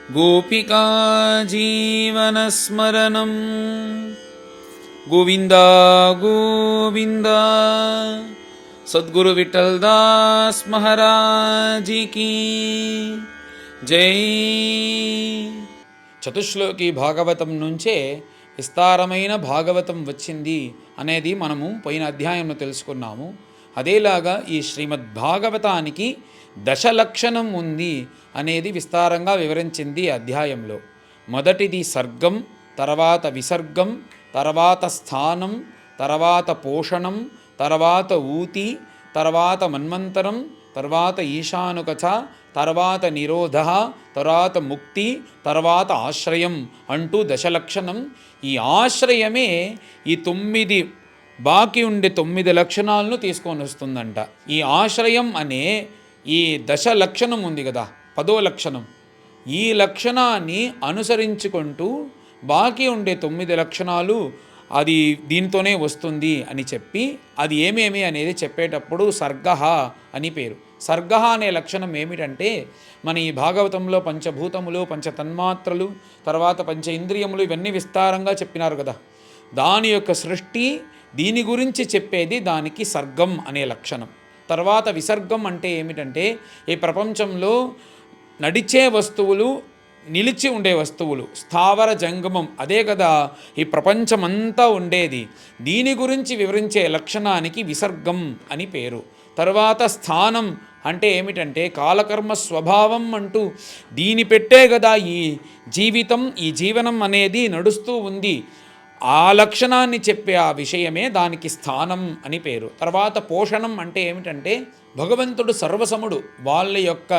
गोपिका जीवनस्मरणं गोविंद गोविंद। सद्गुरु विठलदास महाराज की जय। చతుశ్లోకి భాగవతం నుంచే విస్తారమైన భాగవతం వచ్చింది అనేది మనము పోయిన అధ్యాయంలో తెలుసుకున్నాము. అదేలాగా ఈ శ్రీమద్ భాగవతానికి దశలక్షణం ఉంది అనేది విస్తారంగా వివరించింది అధ్యాయంలో. మొదటిది సర్గం, తర్వాత విసర్గం, తర్వాత స్థానం, తర్వాత పోషణం, తర్వాత ఊతి, తర్వాత మన్వంతరం, తర్వాత ఈశానుకచ, తర్వాత నిరోధ, తర్వాత ముక్తి, తర్వాత ఆశ్రయం అంటూ దశలక్షణం. ఈ ఆశ్రయమే ఈ 9 బాకీ ఉండే 9 లక్షణాలను తీసుకొని వస్తుందంట. ఈ ఆశ్రయం అనే ఈ దశలక్షణం ఉంది కదా, 10వ లక్షణం. ఈ లక్షణాన్ని అనుసరించుకుంటూ బాకీ ఉండే 9 లక్షణాలు అది దీంతోనే వస్తుంది అని చెప్పి, అది ఏమేమి అనేది చెప్పేటప్పుడు సర్గ అని పేరు. సర్గ అనే లక్షణం ఏమిటంటే, మన ఈ భాగవతంలో పంచభూతములు, పంచతన్మాత్రలు, తర్వాత పంచ ఇంద్రియములు ఇవన్నీ విస్తారంగా చెప్పినారు కదా, దాని యొక్క సృష్టి, దీని గురించి చెప్పేది దానికి సర్గం అనే లక్షణం. తర్వాత విసర్గం అంటే ఏమిటంటే, ఈ ప్రపంచంలో నడిచే వస్తువులు, నిలిచి ఉండే వస్తువులు, స్థావర జంగమం, అదే కదా ఈ ప్రపంచమంతా ఉండేది. దీని గురించి వివరించే లక్షణానికి విసర్గం అని పేరు. తర్వాత స్థానం అంటే ఏమిటంటే కాలకర్మ స్వభావం అంటూ దీని పెట్టే కదా ఈ జీవితం, ఈ జీవనం అనేది నడుస్తూ ఉంది. ఆ లక్షణాన్ని చెప్పే ఆ విషయమే దానికి స్థానం అని పేరు. తర్వాత పోషణం అంటే ఏమిటంటే భగవంతుడు సర్వసముడు, వాళ్ళ యొక్క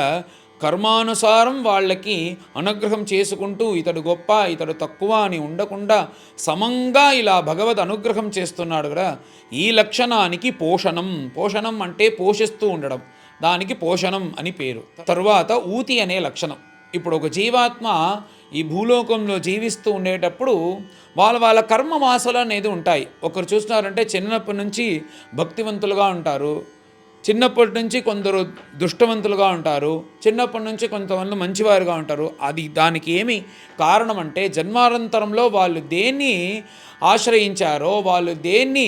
కర్మానుసారం వాళ్ళకి అనుగ్రహం చేసుకుంటూ ఇతడు గొప్ప ఇతడు తక్కువ అని ఉండకుండా సమంగా ఇలా భగవద్ అనుగ్రహం చేస్తున్నాడు కదా, ఈ లక్షణానికి పోషణం. పోషణం అంటే పోషిస్తూ ఉండడం, దానికి పోషణం అని పేరు. తరువాత ఊతి అనే లక్షణం. ఇప్పుడు ఒక జీవాత్మ ఈ భూలోకంలో జీవిస్తూ ఉండేటప్పుడు వాళ్ళ కర్మ వాసనలు అనేది ఉంటాయి. ఒకరు చూస్తున్నారంటే చిన్నప్పటి నుంచి భక్తివంతులుగా ఉంటారు, చిన్నప్పటి నుంచి కొందరు దుష్టవంతులుగా ఉంటారు, చిన్నప్పటి నుంచి కొంతమంది మంచివారుగా ఉంటారు. అది దానికి ఏమి కారణం అంటే జన్మాంతరంలో వాళ్ళు దేన్ని ఆశ్రయించారో, వాళ్ళు దేన్ని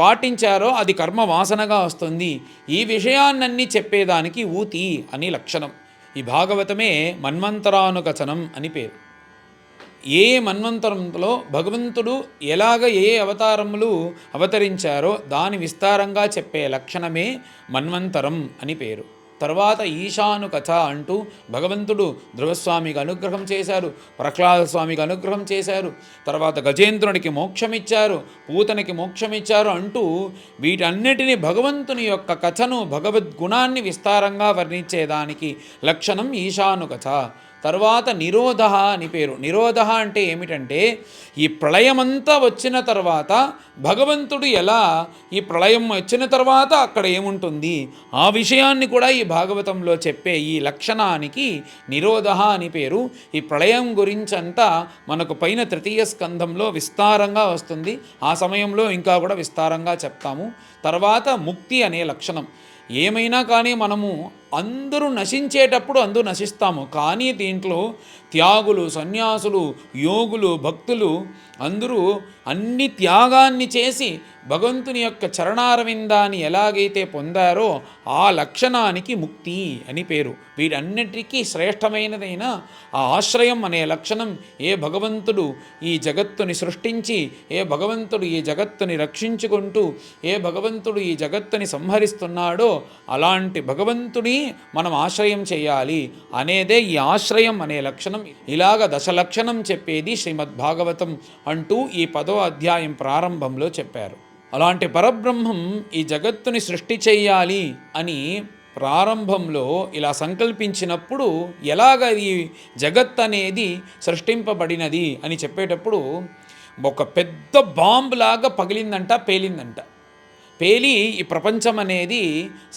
పాటించారో అది కర్మ వాసనగా వస్తుంది. ఈ విషయాన్నన్నీ చెప్పేదానికి ఊతి అని లక్షణం. ఈ భాగవతమే మన్వంతరానుకచనం అని పేరు. ఏ మన్వంతరంలో భగవంతుడు ఎలాగ ఏ అవతారములు అవతరించారో దాని విస్తారంగా చెప్పే లక్షణమే మన్వంతరం అని పేరు. తర్వాత ఈశాను కథ అంటూ భగవంతుడు ధ్రువస్వామికి అనుగ్రహం చేశారు, ప్రహ్లాద స్వామికి అనుగ్రహం చేశారు, తర్వాత గజేంద్రునికి మోక్షమిచ్చారు, పూతనికి మోక్షమిచ్చారు అంటూ వీటన్నిటినీ భగవంతుని యొక్క కథను, భగవద్గుణాన్ని విస్తారంగా వర్ణించేదానికి లక్షణం ఈశాను కథ. తర్వాత నిరోధ అని పేరు. నిరోధ అంటే ఏమిటంటే ఈ ప్రళయమంతా వచ్చిన తర్వాత భగవంతుడు ఎలా, ఈ ప్రళయం వచ్చిన తర్వాత అక్కడ ఏముంటుంది ఆ విషయాన్ని కూడా ఈ భాగవతంలో చెప్పే ఈ లక్షణానికి నిరోధ అని పేరు. ఈ ప్రళయం గురించంతా మనకు పైన 3వ స్కంధంలో విస్తారంగా వస్తుంది. ఆ సమయంలో ఇంకా కూడా విస్తారంగా చెప్తాము. తర్వాత ముక్తి అనే లక్షణం. ఏమైనా కానీ మనము అందరూ నశించేటప్పుడు అందరూ నశిస్తాము, కానీ దీంట్లో త్యాగులు, సన్యాసులు, యోగులు, భక్తులు అందరూ అన్ని త్యాగాన్ని చేసి భగవంతుని యొక్క చరణారవిందాన్ని ఎలాగైతే పొందారో ఆ లక్షణానికి ముక్తి అని పేరు. వీటన్నిటికీ శ్రేష్టమైనదైన ఆ ఆశ్రయం అనే లక్షణం. ఏ భగవంతుడు ఈ జగత్తుని సృష్టించి, ఏ భగవంతుడు ఈ జగత్తుని రక్షించుకుంటూ, ఏ భగవంతుడు ఈ జగత్తుని సంహరిస్తున్నాడో అలాంటి భగవంతుని మనం ఆశ్రయం చేయాలి అనేదే ఈ ఆశ్రయం అనే లక్షణం. ఇలాగ దశలక్షణం చెప్పేది శ్రీమద్భాగవతం అంటూ ఈ 10వ అధ్యాయం ప్రారంభంలో చెప్పారు. అలాంటి పరబ్రహ్మం ఈ జగత్తుని సృష్టి చెయ్యాలి అని ప్రారంభంలో ఇలా సంకల్పించినప్పుడు ఎలాగ ఈ జగత్ అనేది సృష్టింపబడినది అని చెప్పేటప్పుడు ఒక పెద్ద బాంబులాగా పగిలిందంట, పేలిందంట. పేలి ఈ ప్రపంచం అనేది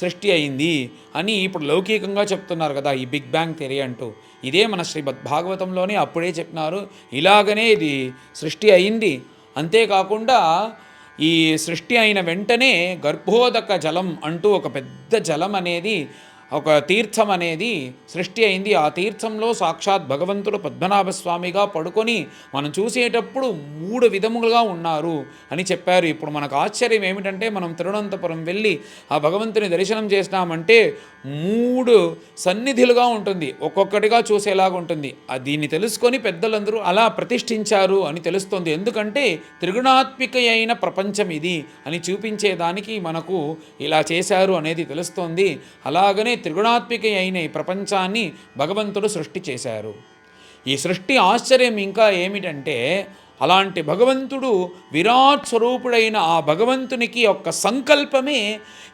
సృష్టి అయింది అని ఇప్పుడు లౌకికంగా చెప్తున్నారు కదా, ఈ బిగ్ బ్యాంగ్ థియరీ అంటూ. ఇదే మన శ్రీమద్ భాగవతంలోనే అప్పుడే చెప్పినారు, ఇలాగనే ఇది సృష్టి అయింది. అంతేకాకుండా ఈ సృష్టి అయిన వెంటనే గర్భోదక జలం అంటూ ఒక పెద్ద జలం అనేది ఒక తీర్థం అనేది సృష్టి అయింది. ఆ తీర్థంలో సాక్షాత్ భగవంతుడు పద్మనాభస్వామిగా పడుకొని మనం చూసేటప్పుడు 3 విధములుగా ఉన్నారు అని చెప్పారు. ఇప్పుడు మనకు ఆశ్చర్యం ఏమిటంటే, మనం తిరువనంతపురం వెళ్ళి ఆ భగవంతుని దర్శనం చేసినామంటే 3 సన్నిధులుగా ఉంటుంది, ఒక్కొక్కటిగా చూసేలాగా ఉంటుంది. దీన్ని తెలుసుకొని పెద్దలందరూ అలా ప్రతిష్ఠించారు అని తెలుస్తుంది. ఎందుకంటే త్రిగుణాత్మిక అయిన ప్రపంచం ఇది అని చూపించేదానికి మనకు ఇలా చేశారు అనేది తెలుస్తోంది. అలాగనే త్రిగుణాత్మిక అయిన ఈ ప్రపంచాన్ని భగవంతుడు సృష్టి చేశారు. ఈ సృష్టి ఆశ్చర్యం ఇంకా ఏమిటంటే, అలాంటి భగవంతుడు విరాట్ స్వరూపుడైన ఆ భగవంతునికి యొక్క సంకల్పమే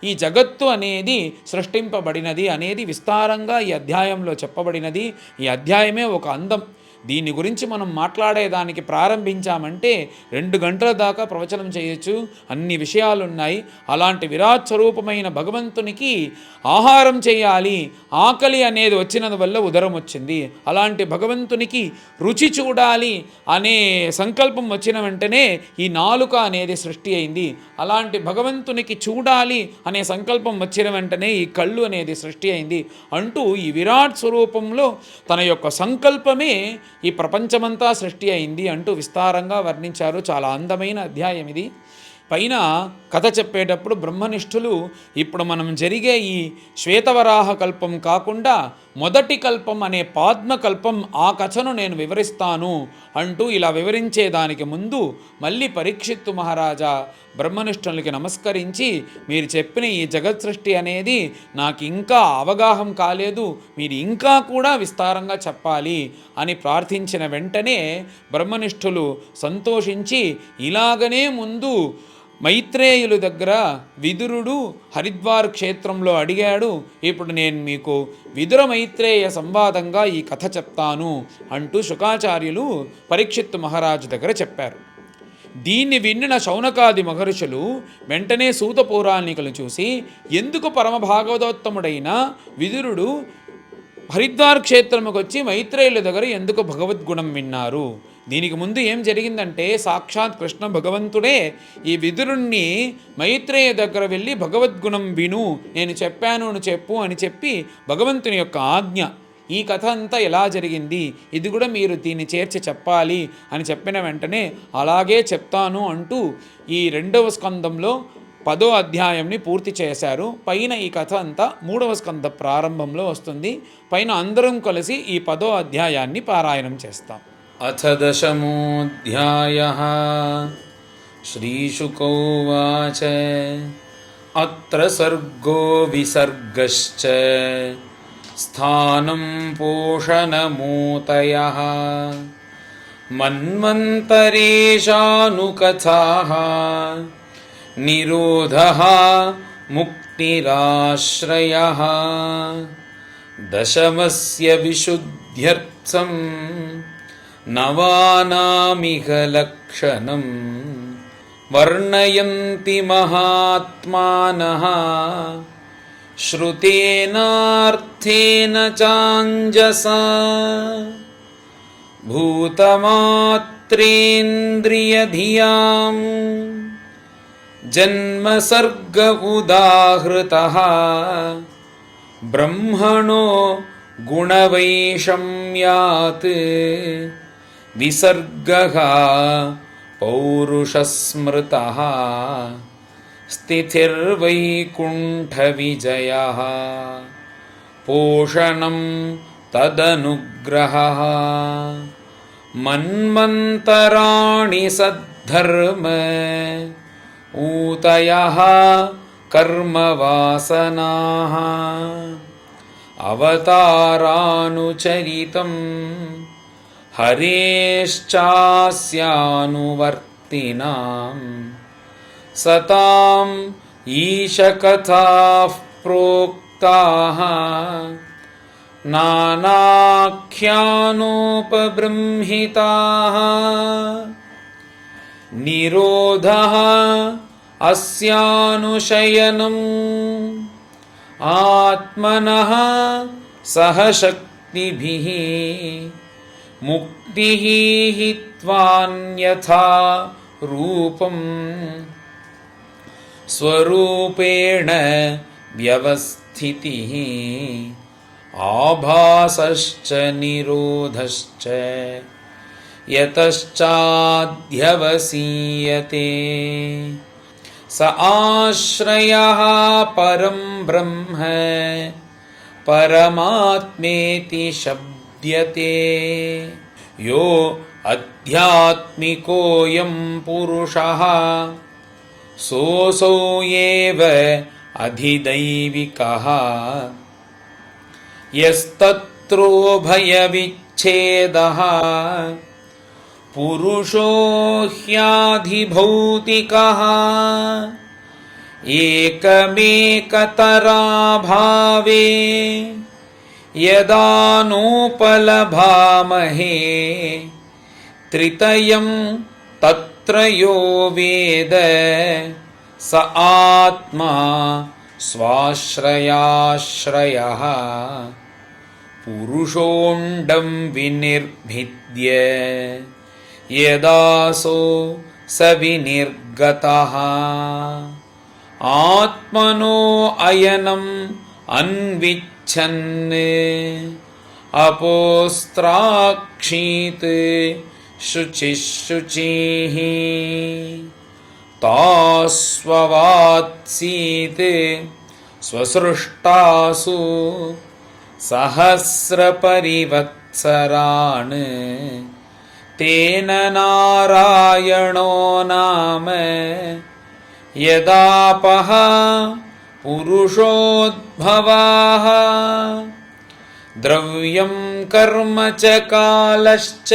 ఈ జగత్తు అనేది సృష్టింపబడినది అనేది విస్తారంగా ఈ అధ్యాయంలో చెప్పబడినది. ఈ అధ్యాయమే ఒక అందం. దీని గురించి మనం మాట్లాడేదానికి ప్రారంభించామంటే 2 గంటల దాకా ప్రవచనం చేయొచ్చు, అన్ని విషయాలున్నాయి. అలాంటి విరాట్ స్వరూపమైన భగవంతునికి ఆహారం చేయాలి, ఆకలి అనేది వచ్చినందువల్ల ఉదరం వచ్చింది. అలాంటి భగవంతునికి రుచి చూడాలి అనే సంకల్పం వచ్చిన వెంటనే ఈ నాలుక అనేది సృష్టి అయింది. అలాంటి భగవంతునికి చూడాలి అనే సంకల్పం వచ్చిన వెంటనే ఈ కళ్ళు అనేది సృష్టి అయింది. అంటూ ఈ విరాట్ స్వరూపంలో తన యొక్క సంకల్పమే ఈ ప్రపంచమంతా సృష్టి అయింది అంటూ విస్తారంగా వర్ణించారు. చాలా అందమైన అధ్యాయం ఇది. పైన కథ చెప్పేటప్పుడు బ్రహ్మనిష్ఠులు ఇప్పుడు మనం జరిగే ఈ శ్వేతవరాహ కల్పం కాకుండా మొదటి కల్పం అనే పాద్మకల్పం ఆ కథను నేను వివరిస్తాను అంటూ ఇలా వివరించేదానికి ముందు మళ్ళీ పరీక్షిత్తు మహారాజా బ్రహ్మనిష్ఠులకి నమస్కరించి, మీరు చెప్పిన ఈ జగత్ సృష్టి అనేది నాకు ఇంకా అవగాహన కాలేదు, మీరు ఇంకా కూడా విస్తారంగా చెప్పాలి అని ప్రార్థించిన వెంటనే బ్రహ్మనిష్ఠులు సంతోషించి, ఇలాగనే ముందు మైత్రేయులు దగ్గర విదురుడు హరిద్వార్ క్షేత్రంలో అడిగాడు, ఇప్పుడు నేను మీకు విదుర మైత్రేయ సంవాదంగా ఈ కథ చెప్తాను అంటూ శుకాచార్యులు పరీక్షిత్తు మహారాజు దగ్గర చెప్పారు. దీన్ని విన్న శౌనకాది మహర్షులు వెంటనే సూత పౌరాణికులు చూసి, ఎందుకు పరమభాగవతోత్తముడైన విదురుడు హరిద్వార్ క్షేత్రముకు వచ్చి మైత్రేయుల దగ్గర ఎందుకు భగవద్గుణం విన్నారు? దీనికి ముందు ఏం జరిగిందంటే, సాక్షాత్ కృష్ణ భగవంతుడే ఈ విదురుణ్ణి మైత్రేయ దగ్గర వెళ్ళి భగవద్గుణం విను, నేను చెప్పాను అని చెప్పు అని చెప్పి భగవంతుని యొక్క ఆజ్ఞ. ఈ కథ అంతా ఎలా జరిగింది, ఇది కూడా మీరు దీన్ని చేర్చి చెప్పాలి అని చెప్పిన వెంటనే అలాగే చెప్తాను అంటూ ఈ 2వ స్కందంలో 10వ అధ్యాయంని పూర్తి చేశారు. పైన ఈ కథ అంతా 3వ స్కంద ప్రారంభంలో వస్తుంది. పైన అందరం కలిసి ఈ 10వ అధ్యాయాన్ని పారాయణం చేస్తాం. అథ 10మోऽధ్యాయः శ్రీశుక ఉవాచ అత్ర సర్గో విసర్గశ్చ స్థానం పోషణమూతయః మన్వంతరేషానుకథాః నిరోధః ముక్తిరాశ్రయః దశమస్య విశుద్ధ్యర్థం నవానామిహ లక్షణం వర్ణయంతి మహాత్మానః శ్రుతేనార్థేన చాంజసా భూతమాత్రేంద్రియధియాం జన్మసర్గ ఉదాహృతః బ్రహ్మణో గుణవైషమ్యాత్ విసర్గః పౌరుషస్మృతః స్థితిర్వైకుంఠవిజయః పోషణం తదనుగ్రహः మన్వంతరాణి సద్ధర్మ ఊతయః కర్మవాసనాః అవతారానుచరితం హరేశ్చాస్యానువర్తినాం సతాం ఈశకథాః ప్రోక్తాః నానాఖ్యానోపబృంహితాః నిరోధః అస్యానుశయనం ఆత్మనః సహ శక్తిభిః ముక్తిః హిత్వాన్యథా రూపం స్వరూపేణ వ్యవస్థితాః स्थितिः आभासश्च निरोधश्च यतश्चाध्यवसीयते स आश्रयः परं ब्रह्म परमात्मेति शब्द्यते यो अध्यात्मिकोऽयं पुरुषः सोऽसौ एव अधिदैविकः यस्तत्रो भयविच्छेदः पुरुषो ह्याधिभौतिकः एकमेकतराभावे यदा नोपलभामहे त्रितयं तत्र यो वेद स आत्मा स्वाश्रयाश्रयः पुरुषोऽण्डं विनिर्भिद्य यदासो स विनिर्गतः आत्मनो अयनम् अन्विच्छन् अपोस्त्राक्षीत् शुचिः शुचिः तास्ववात्सीत् स्वसृष्टासु सहस्रपरिवत्सरान् तेन नारायणो नाम यदापः पुरुषोद्भवः द्रव्यं कर्म च कालश्च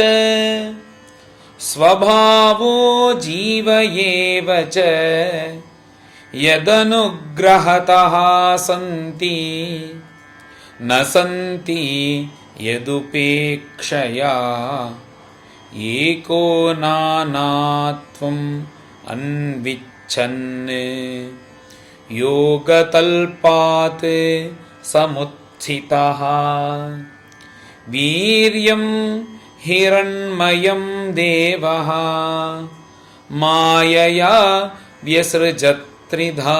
स्वभावो जीव एव च यदनुग्रहतः सन्ति न सन्ति यदुपेक्षया एको नानात्वम् अन्विच्छन् योगतल्पात् समुत्थितः वीर्यं हिरण्मयं देवः मायया व्यसृजत्रिधा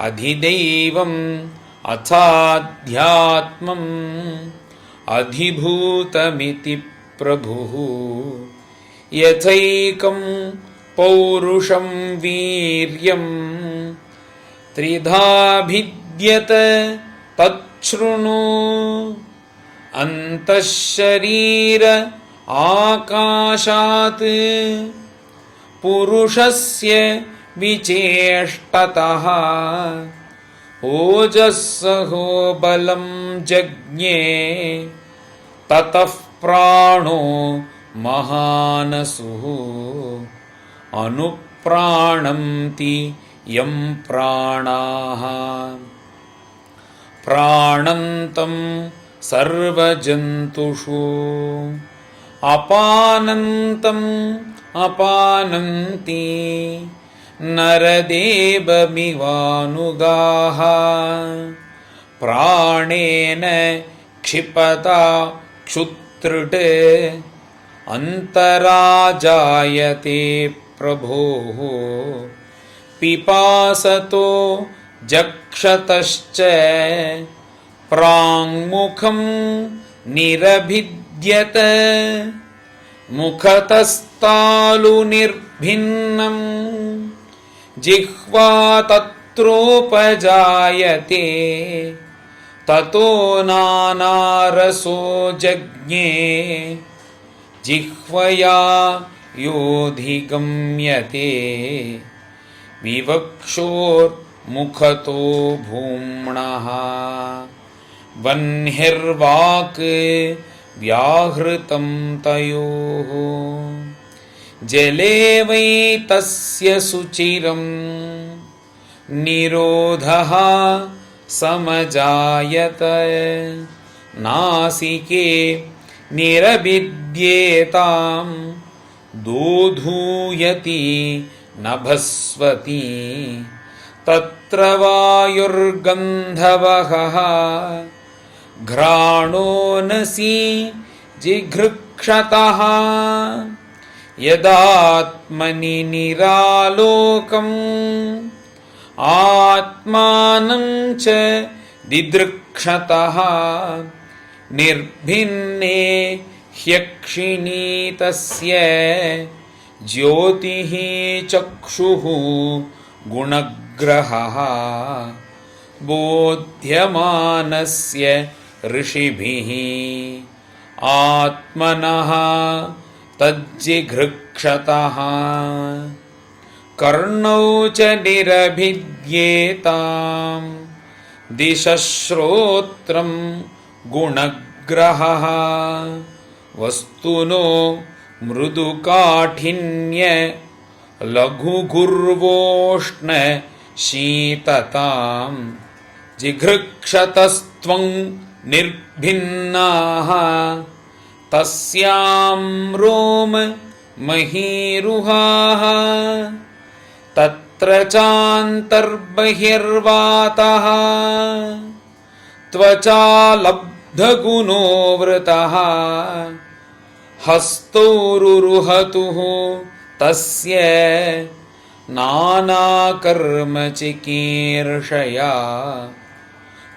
अधिदैवम् अथाध्यात्मम् अधिभूतमिति प्रभुः यथैकं पौरुषं वीर्यं त्रिधा भिद्यत तच्छृणु अन्तःशरीर आकाशात् पुरुषस्य विचेष्टतः ओजस्सहो बलं जज्ञे ततः प्राणो महानसुः अनुप्राणन्ति यं प्राणाः प्राणन्तं सर्वजन्तुषु अपानन्तम् अपानन्ति नरदेवमिवानुगाः प्राणेन क्षिपता क्षुत्रुट् अन्तराजायते प्रभोः पिपासतो जक्षतश्च प्राङ्मुखं निरभिद्यत मुखतस्तालुनिर्भिन्नं जिह्वा तत्रोपजायते ततो नानारसो जज्ञे जिह्वया योऽधिगम्यते विवक्षोर्मुखतो भूम्नः वह्निर्वाक् व्याहृतं तयोः जले वै तस्य सुचिरं निरोधः समजायत नासिके निरभिद्येतां दोधूयति नभस्वती तत्र वायुर्गन्धवहः घ्राणोऽनसि जिघृक्षतः यदात्मनि निरालोकं आत्मानं च दिदृक्षतः निर्भिन्ने ह्यक्षिणी तस्य ज्योतिः चक्षुः गुणग्रहः बोध्यमानस्य ऋषिभिः आत्मनः तज्जिघृक्षतः कर्णौ च निरभिद्येताम् दिशश्रोत्रं गुणग्रहः वस्तुनो मृदुकाठिन्य लघुगुर्वोष्ण शीततां जिघृक्षतस्त्वं निर्भिन्नाः तस्यां रोम महीरुहाः तत्र चान्तर्बहिर्वातः त्वचा लब्धगुणो वृतः हस्तौरुरुहतुः तस्य नानाकर्मचिकीर्षया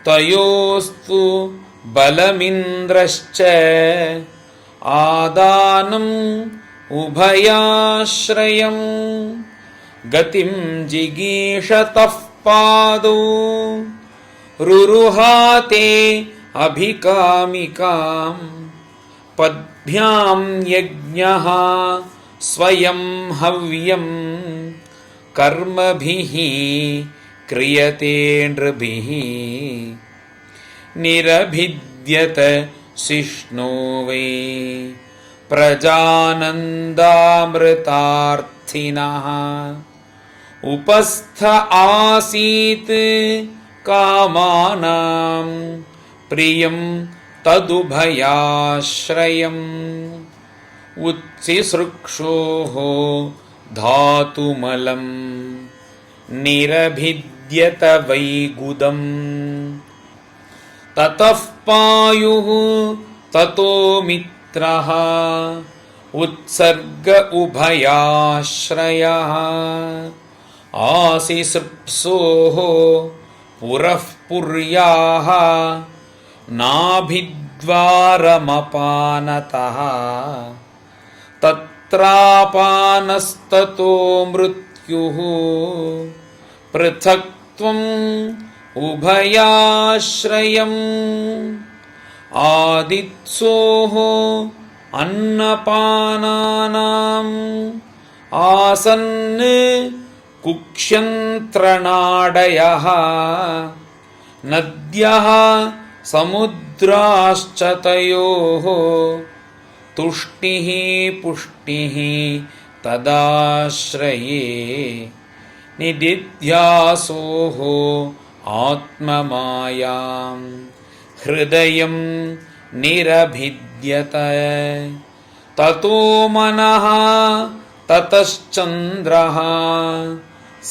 तयोस्तु बलमिन्द्रश्च आदानम् उभयाश्रयम् गतिं जिगीषतः पादौ रुरुहाते अभिकामिकाम् पद्भ्यां यज्ञः स्वयं हव्यम् कर्मभिः क्रियते नृभिः निरभिद्यत शिष्णो वै प्रजानन्दामृतार्थिनः उपस्थ आसीत् कामानां प्रियं तदुभयाश्रयम् उत्सिसृक्षोः धातुमलं निरभिद्यत वैगुदम् ततः पायुः ततो मित्रः उत्सर्ग उभयाश्रयः आसिसृप्सोः पुरः पुर्याः नाभिद्वारमपानतः तत्रापानस्ततो मृत्युः पृथक्त्वम् उभयाश्रयम् आदित्सोः अन्नपानानाम् आसन् कुक्ष्यन्त्रनाडयः नद्यः समुद्राश्च तयोः तुष्टिः पुष्टिः तदाश्रये निदिध्यासोः आत्ममायां हृदयं निरभिद्यत ततो मनः ततश्चन्द्रः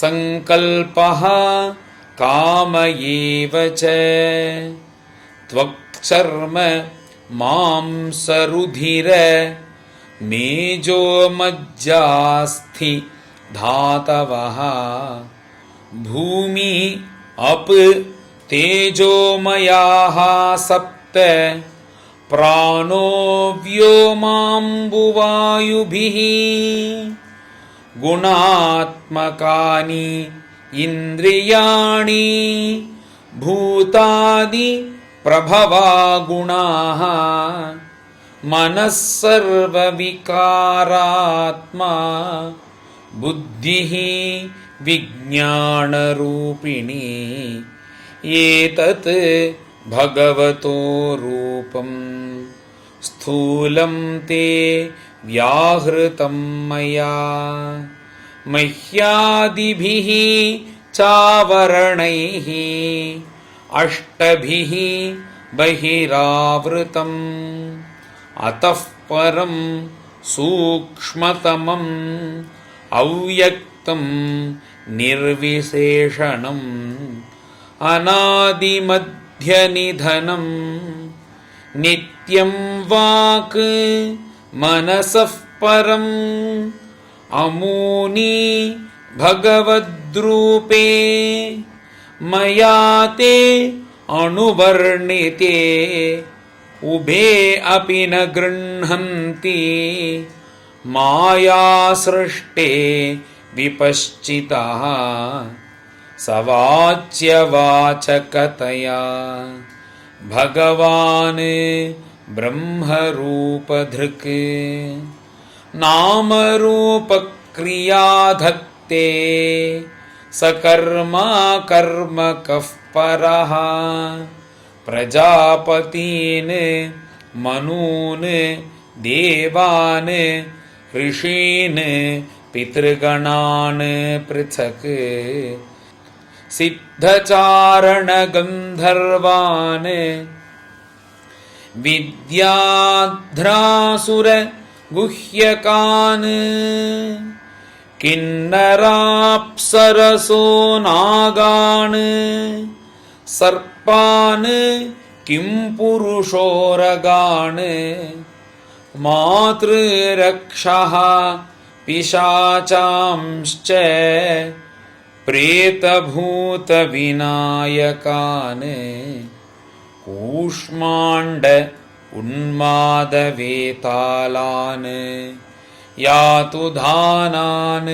संकल्पः काम एव च त्वक्चर्म मांसरुधिर मेजो मज्जास्थि धातवः भूमि अप तेजोमयाः सप्त प्राणो व्योमाम्बुवायुभिः गुणात्मकानि इन्द्रियाणि भूतादि प्रभवा गुणाः मनः सर्वविकारात्मा बुद्धिः विज्ञानरूपिणी एतत् भगवतो रूपं स्थूलं ते व्याहृतं मया मह्यादिभिः चावरणैः अष्टभिः बहिरावृतम् अतः परं सूक्ष्मतमम् अव्यक्तं निर्विशेषणम् अनादिमध्यनिधनं नित्यं वाक् मनसः परम् अमूनी भगवद्रूपे मया ते अनुवर्णिते उभे अपि न गृह्णन्ति मायासृष्टे विपश्चितः सवाच्यवाचकतया भगवान् ब्रह्मरूपधृक् नामरूपक्रियाधत्ते सकर्मा कर्म कः परः प्रजापतीन् मनून् देवान् ऋषीन् पितृगणान् पृथक् सिद्धचारण गन्धर्वान् विद्याध्रासुर गुह्यकान् किन्नराप्सरसो नागान् सर्पान् किं पुरुषोरगान् मातृरक्षः पिशाचांश्च प्रेतभूतविनायकान् कूष्माण्ड उन्मादवेतालान् यातुधानान्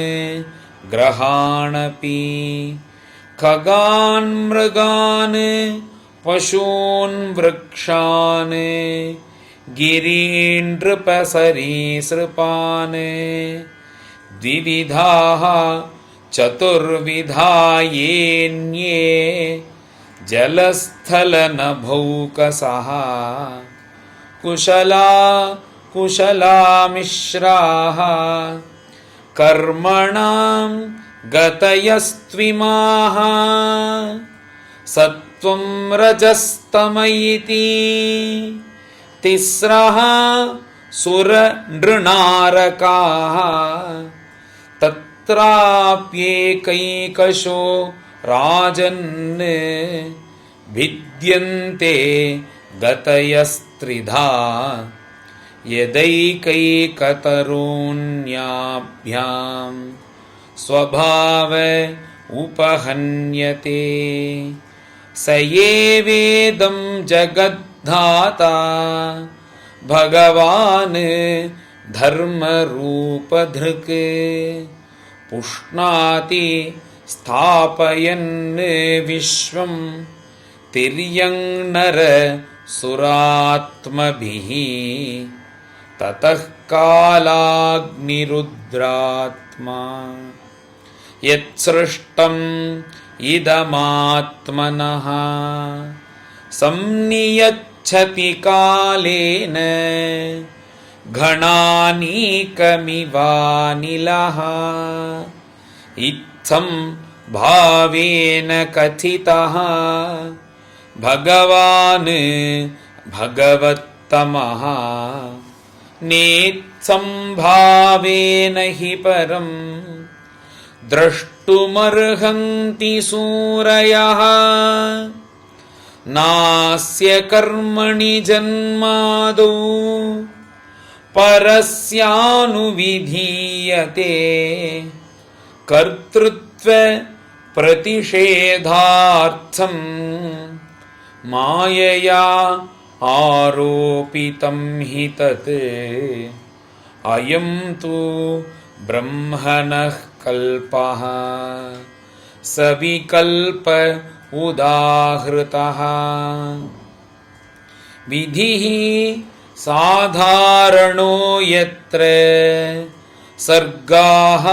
ग्रहाणपि खगान् मृगान् पशून् वृक्षान् गिरीन् नृपसरीसृपान् द्विविधाः चतुर्विधा येऽन्ये जलस्थलनभौकसः कुशला कुशलामिश्राः कर्मणां गतयस्त्विमाः सत्त्वं रजस्तम इति तिस्रः सुरनृणारकाः तत्राप्येकैकशो राजन् भिद्यन्ते गतयस्त्रिधा यदैकैकतरोऽन्याभ्यां स्वभाव उपहन्यते स एवेदं जगद्धाता भगवान् धर्मरूपधृक् पुष्णाति स्थापयन् विश्वं तिर्यं नर सुरात्मभिः ततः कालाग्निरुद्रात्मा यत्सृष्टम् इदमात्मनः संनियच्छति कालेन घनानीकमिवानिलः इत्थं भावेन कथितः भगवान् भगवत्तमः नेत्थं भावेन हि परं द्रष्टुमर्हन्ति सूरयः नास्य कर्मणि जन्मादौ परस्यानुविधीयते कर्तृत्व प्रतिषेधार्थं मायया आरोपितं हि तत् अयं तु ब्रह्मणः कल्पः सविकल्प उदाहृतः विधिः साधारणो यत्र सर्गाः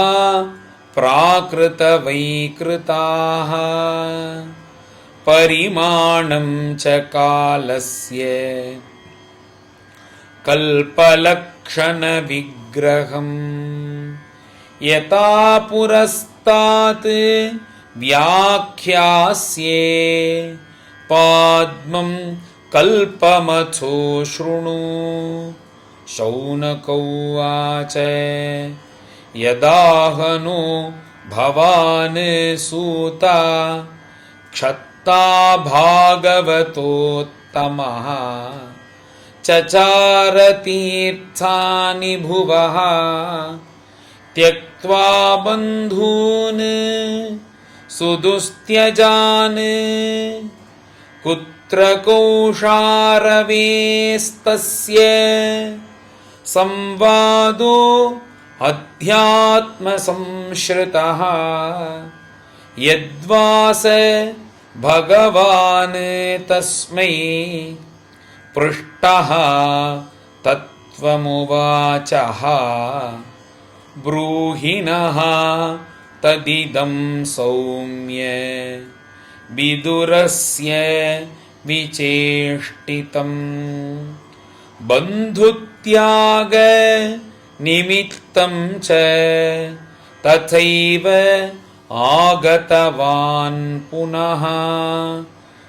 प्राकृतवैकृताः परिमाणं च कालस्य कल्पलक्षणविग्रहम् यथा पुरस्तात् व्याख्यास्ये पाद्मं कल्पमथो शृणु शौनक उवाच यदाहनो भवान् सूता क्षत्ता भागवतोत्तमः चचार तीर्थानि भुवः त्यक्त्वा बन्धून् सुदुस्त्यजान् कुत्र कौशारवेस्तस्य संवादो अध्यात्मसंश्रितः यद्वास भगवान् तस्मै पृष्टः तत्त्वमुवाचः ब्रूहिणः तदिदं सौम्य विदुरस्य विचेष्टितम् बन्धुत्याग निमित्तं च तथैव आगतवान् पुनः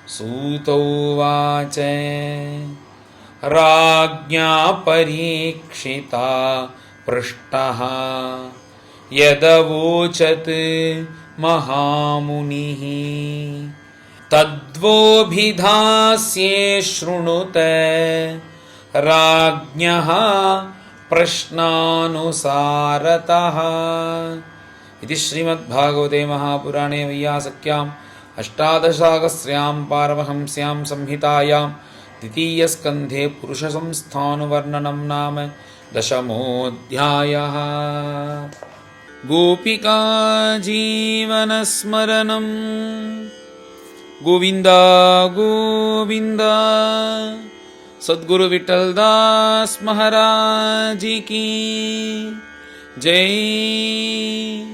सूतोवाच राज्ञा परीक्षिता पृष्टः यदवोचत् महामुनिः तद्वोभिधास्ये शृणुत राज्ञः प्रश्नानुसारतः। इति श्रीमद्भागवते महापुराणे वैयासक्याम् अष्टादशसहस्र्यां पारमहंस्यां संहितायां द्वितीयस्कन्धे पुरुषसंस्थानुवर्णनं नाम दशमोऽध्यायः। गोपिका जीवनस्मरणं गोविन्द गोविन्द। सद्गुरु विठ्ठलदास महाराज की जय।